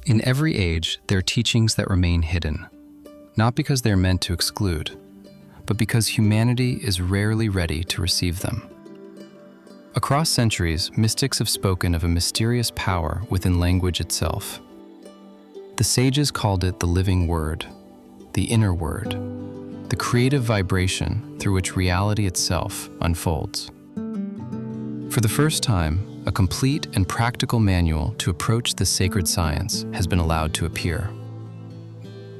In every age, there are teachings that remain hidden, not because they are meant to exclude, but because humanity is rarely ready to receive them. Across centuries, mystics have spoken of a mysterious power within language itself. The sages called it the living word, the inner word, the creative vibration through which reality itself unfolds. For the first time, a complete and practical manual to approach this sacred science has been allowed to appear.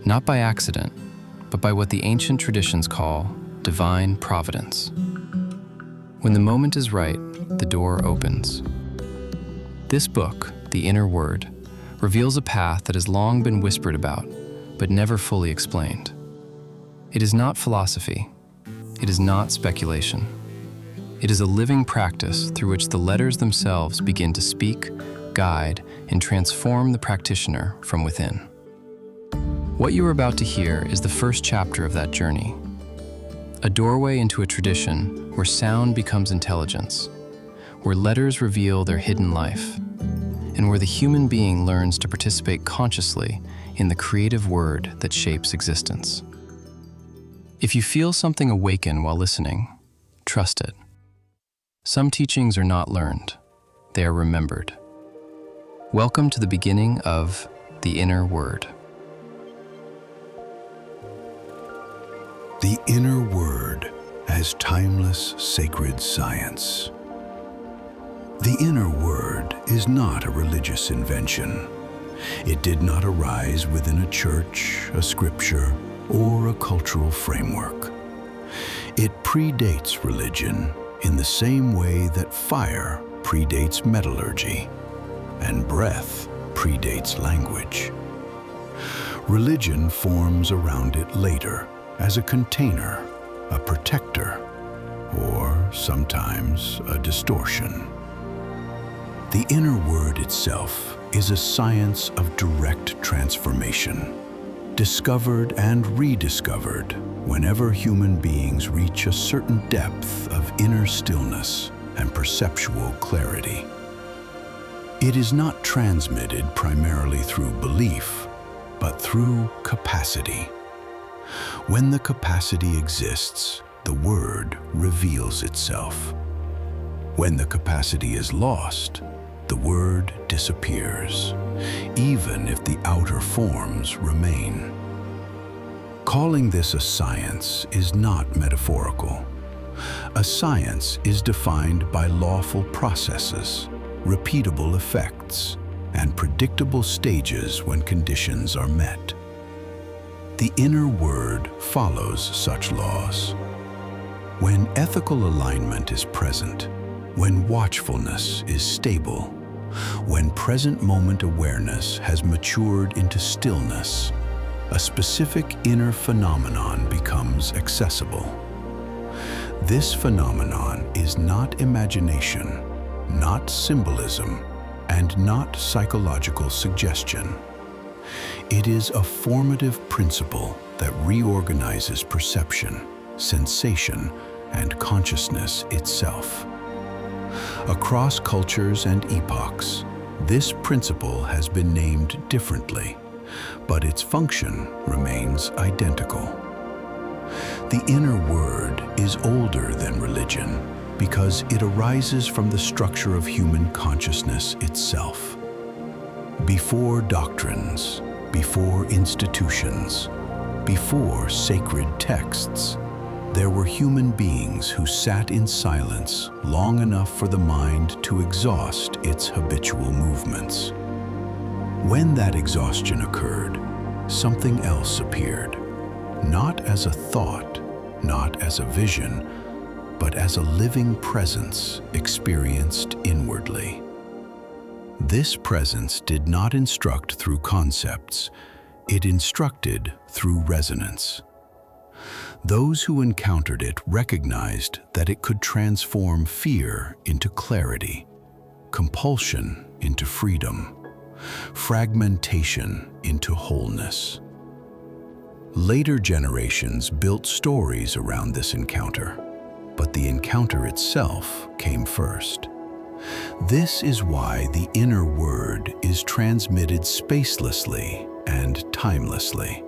Not by accident, but by what the ancient traditions call divine providence. When the moment is right, the door opens. This book, The Inner Word, reveals a path that has long been whispered about, but never fully explained. It is not philosophy. It is not speculation. It is a living practice through which the letters themselves begin to speak, guide, and transform the practitioner from within. What you are about to hear is the first chapter of that journey, a doorway into a tradition where sound becomes intelligence, where letters reveal their hidden life, and where the human being learns to participate consciously in the creative word that shapes existence. If you feel something awaken while listening, trust it. Some teachings are not learned, they are remembered. Welcome to the beginning of The Inner Word. The inner word as timeless sacred science. The inner word is not a religious invention. It did not arise within a church, a scripture, or a cultural framework. It predates religion in the same way that fire predates metallurgy and breath predates language. Religion forms around it later as a container, a protector, or sometimes a distortion. The inner word itself is a science of direct transformation, discovered and rediscovered whenever human beings reach a certain depth of inner stillness and perceptual clarity. It is not transmitted primarily through belief, but through capacity. When the capacity exists, the word reveals itself. When the capacity is lost, the word disappears, even if the outer forms remain. Calling this a science is not metaphorical. A science is defined by lawful processes, repeatable effects, and predictable stages when conditions are met. The inner word follows such laws. When ethical alignment is present, when watchfulness is stable, when present moment awareness has matured into stillness, a specific inner phenomenon becomes accessible. This phenomenon is not imagination, not symbolism, and not psychological suggestion. It is a formative principle that reorganizes perception, sensation, and consciousness itself. Across cultures and epochs, this principle has been named differently, but its function remains identical. The inner word is older than religion because it arises from the structure of human consciousness itself. Before doctrines, before institutions, before sacred texts, there were human beings who sat in silence long enough for the mind to exhaust its habitual movements. When that exhaustion occurred, something else appeared, not as a thought, not as a vision, but as a living presence experienced inwardly. This presence did not instruct through concepts, it instructed through resonance. Those who encountered it recognized that it could transform fear into clarity, compulsion into freedom, fragmentation into wholeness. Later generations built stories around this encounter, but the encounter itself came first. This is why the inner word is transmitted spacelessly and timelessly.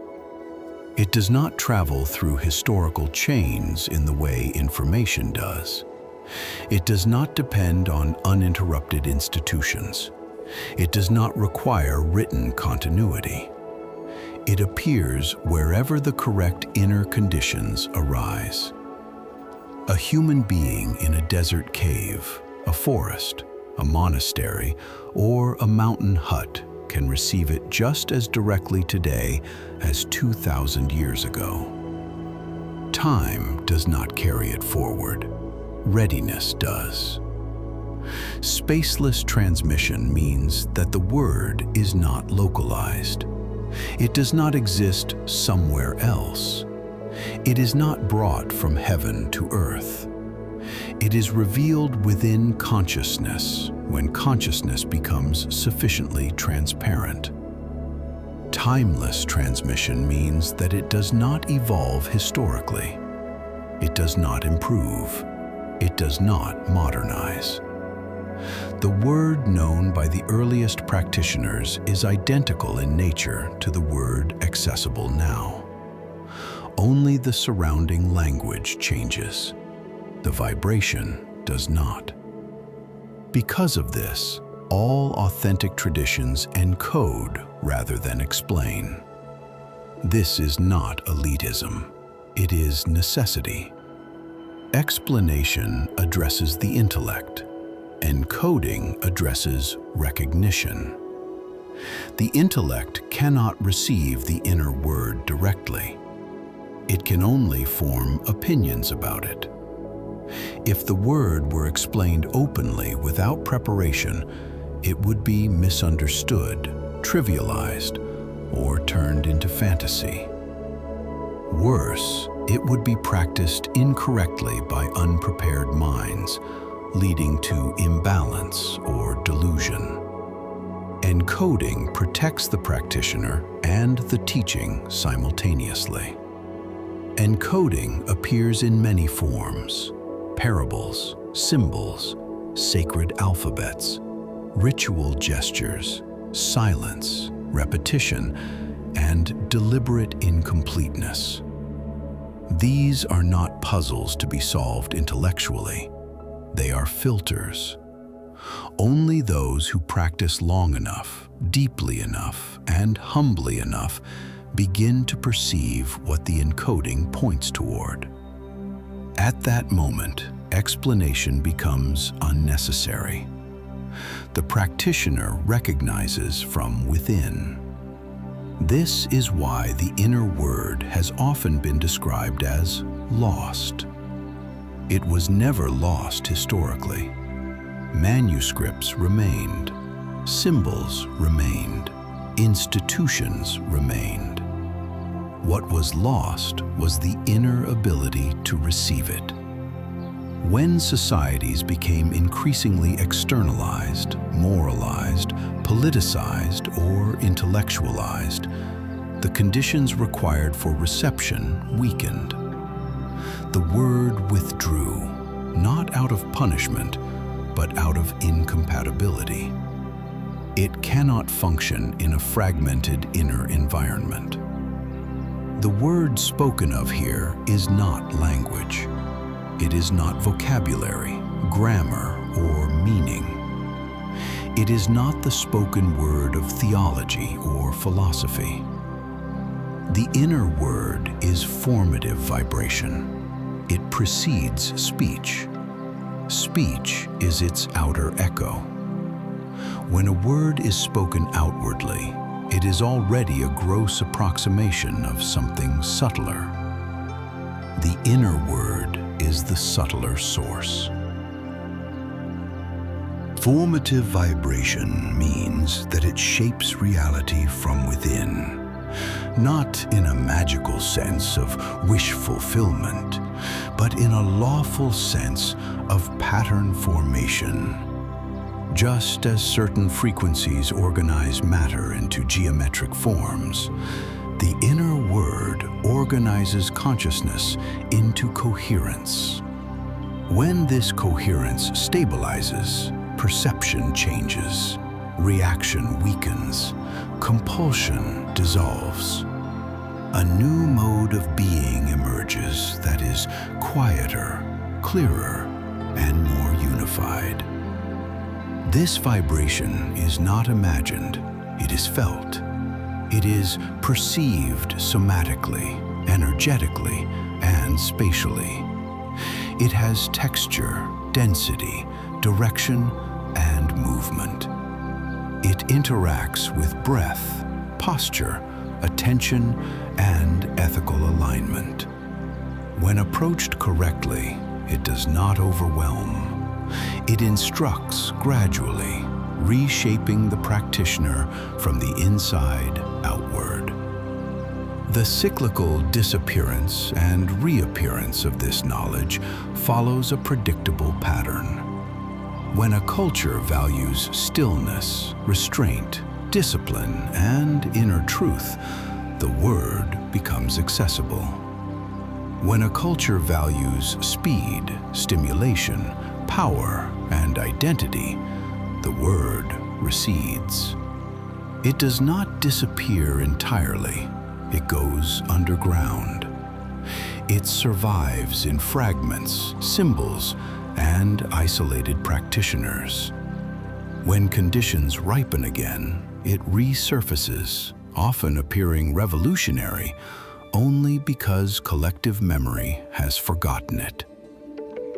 It does not travel through historical chains in the way information does. It does not depend on uninterrupted institutions. It does not require written continuity. It appears wherever the correct inner conditions arise. A human being in a desert cave, a forest, a monastery, or a mountain hut can receive it just as directly today as 2,000 years ago. Time does not carry it forward. Readiness does. Spaceless transmission means that the word is not localized. It does not exist somewhere else. It is not brought from heaven to earth. It is revealed within consciousness when consciousness becomes sufficiently transparent. Timeless transmission means that it does not evolve historically. It does not improve. It does not modernize. The word known by the earliest practitioners is identical in nature to the word accessible now. Only the surrounding language changes. The vibration does not. Because of this, all authentic traditions encode rather than explain. This is not elitism. It is necessity. Explanation addresses the intellect. Encoding addresses recognition. The intellect cannot receive the inner word directly. It can only form opinions about it. If the word were explained openly without preparation, it would be misunderstood, trivialized, or turned into fantasy. Worse, it would be practiced incorrectly by unprepared minds, leading to imbalance or delusion. Encoding protects the practitioner and the teaching simultaneously. Encoding appears in many forms: parables, symbols, sacred alphabets, ritual gestures, silence, repetition, and deliberate incompleteness. These are not puzzles to be solved intellectually. They are filters. Only those who practice long enough, deeply enough, and humbly enough begin to perceive what the encoding points toward. At that moment, explanation becomes unnecessary. The practitioner recognizes from within. This is why the inner word has often been described as lost. It was never lost historically. Manuscripts remained, symbols remained, institutions remained. What was lost was the inner ability to receive it. When societies became increasingly externalized, moralized, politicized, or intellectualized, the conditions required for reception weakened. The word withdrew, not out of punishment, but out of incompatibility. It cannot function in a fragmented inner environment. The word spoken of here is not language. It is not vocabulary, grammar, or meaning. It is not the spoken word of theology or philosophy. The inner word is formative vibration. It precedes speech. Speech is its outer echo. When a word is spoken outwardly, it is already a gross approximation of something subtler. The inner word is the subtler source. Formative vibration means that it shapes reality from within, not in a magical sense of wish fulfillment, but in a lawful sense of pattern formation. Just as certain frequencies organize matter into geometric forms, the inner word organizes consciousness into coherence. When this coherence stabilizes, perception changes, reaction weakens, compulsion dissolves. A new mode of being emerges that is quieter, clearer, and more unified. This vibration is not imagined, it is felt. It is perceived somatically, energetically, and spatially. It has texture, density, direction, and movement. It interacts with breath, posture, attention, and ethical alignment. When approached correctly, it does not overwhelm. It instructs gradually, reshaping the practitioner from the inside outward. The cyclical disappearance and reappearance of this knowledge follows a predictable pattern. When a culture values stillness, restraint, discipline, and inner truth, the word becomes accessible. When a culture values speed, stimulation, power, and identity, the word recedes. It does not disappear entirely. It goes underground. It survives in fragments, symbols, and isolated practitioners. When conditions ripen again, it resurfaces, often appearing revolutionary, only because collective memory has forgotten it.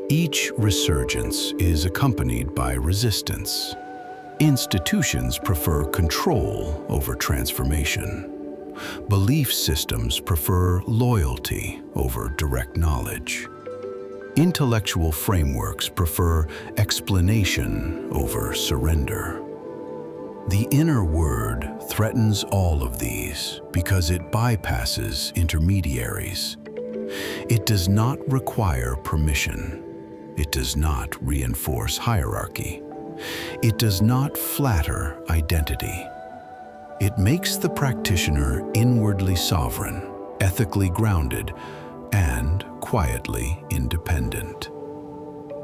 Each resurgence is accompanied by resistance. Institutions prefer control over transformation. Belief systems prefer loyalty over direct knowledge. Intellectual frameworks prefer explanation over surrender. The inner word threatens all of these because it bypasses intermediaries. It does not require permission. It does not reinforce hierarchy. It does not flatter identity. It makes the practitioner inwardly sovereign, ethically grounded, and quietly independent.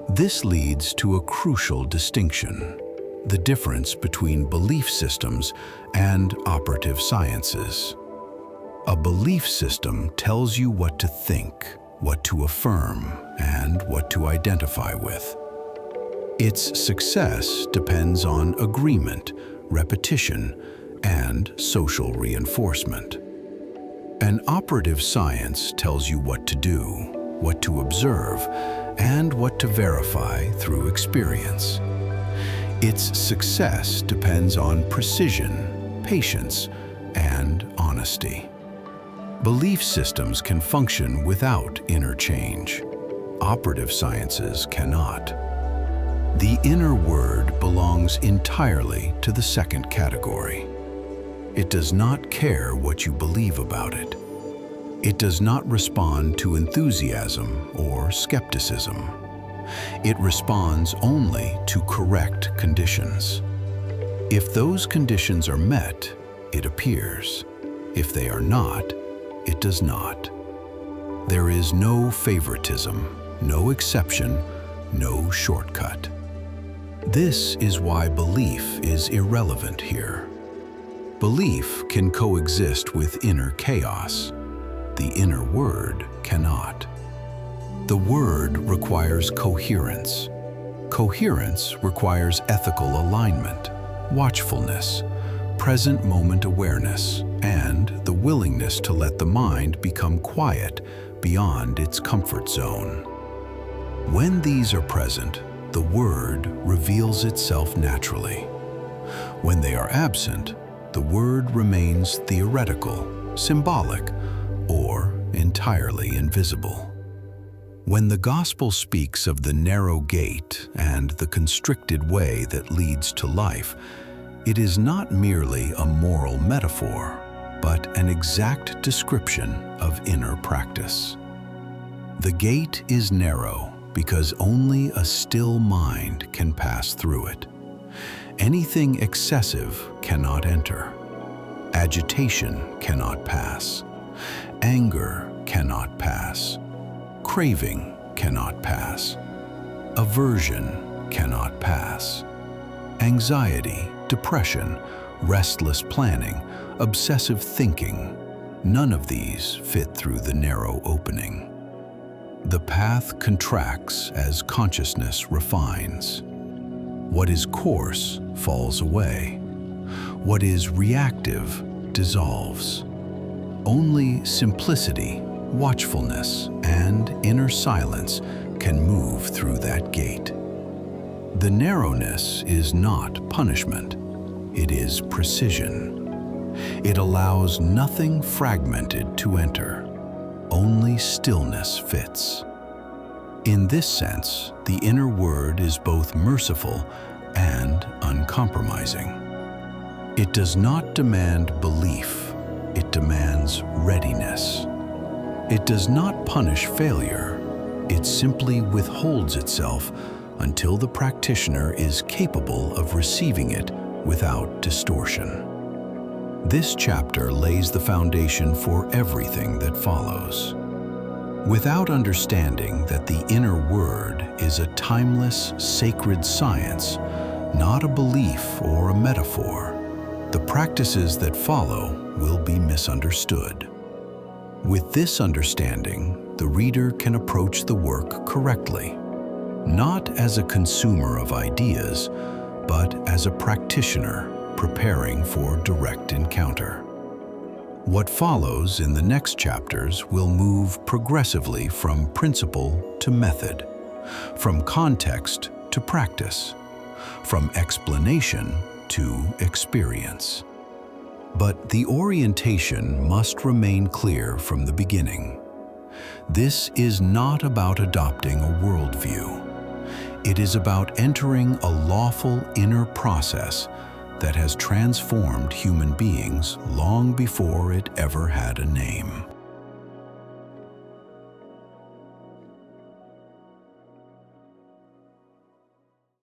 This leads to a crucial distinction: the difference between belief systems and operative sciences. A belief system tells you what to think, what to affirm, and what to identify with. Its success depends on agreement, repetition, and social reinforcement. An operative science tells you what to do, what to observe, and what to verify through experience. Its success depends on precision, patience, and honesty. Belief systems can function without inner change. Operative sciences cannot. The inner word belongs entirely to the second category. It does not care what you believe about it. It does not respond to enthusiasm or skepticism. It responds only to correct conditions. If those conditions are met, it appears. If they are not, it does not. There is no favoritism, no exception, no shortcut. This is why belief is irrelevant here. Belief can coexist with inner chaos. The inner word cannot. The word requires coherence. Coherence requires ethical alignment, watchfulness, present moment awareness, and the willingness to let the mind become quiet beyond its comfort zone. When these are present, the word reveals itself naturally. When they are absent, the word remains theoretical, symbolic, or entirely invisible. When the gospel speaks of the narrow gate and the constricted way that leads to life, it is not merely a moral metaphor, but an exact description of inner practice. The gate is narrow because only a still mind can pass through it. Anything excessive cannot enter. Agitation cannot pass. Anger cannot pass. Craving cannot pass. Aversion cannot pass. anxiety, depression, restless planning, obsessive thinking. None of these fit through the narrow opening. The path contracts as consciousness refines. What is coarse falls away. What is reactive dissolves. Only simplicity, watchfulness, and inner silence can move through that gate. The narrowness is not punishment. It is precision. It allows nothing fragmented to enter. Only stillness fits. In this sense, the inner word is both merciful and uncompromising. It does not demand belief. It demands readiness. It does not punish failure. It simply withholds itself until the practitioner is capable of receiving it without distortion. This chapter lays the foundation for everything that follows. Without understanding that the inner word is a timeless, sacred science, not a belief or a metaphor, the practices that follow will be misunderstood. With this understanding, the reader can approach the work correctly, not as a consumer of ideas, but as a practitioner preparing for direct encounter. What follows in the next chapters will move progressively from principle to method, from context to practice, from explanation to experience. But the orientation must remain clear from the beginning. This is not about adopting a worldview. It is about entering a lawful inner process that has transformed human beings long before it ever had a name.